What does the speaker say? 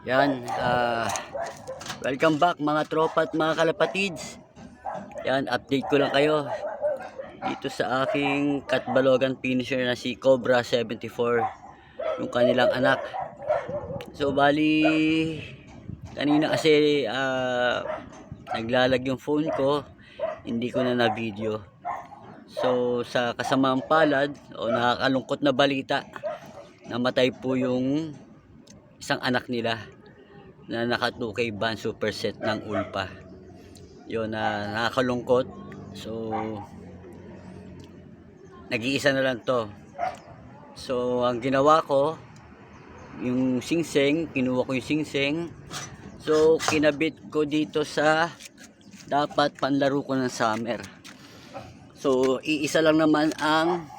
Yan, welcome back mga tropa at mga kalapatids. Yan, update ko lang kayo dito sa aking Katbalogan finisher na si Cobra 74, yung kanilang anak. So bali kanina kasi naglalag yung phone ko, hindi ko na video. So sa kasamaang palad o nakakalungkot na balita, namatay po yung isang anak nila na naka 2K band superset ng Ulpa. Yun na nakakalungkot. So nag-iisa na lang to. So ang ginawa ko, yung singseng, kinuha ko yung singseng. So kinabit ko dito sa dapat panlaro ko ng summer. So iisa lang naman ang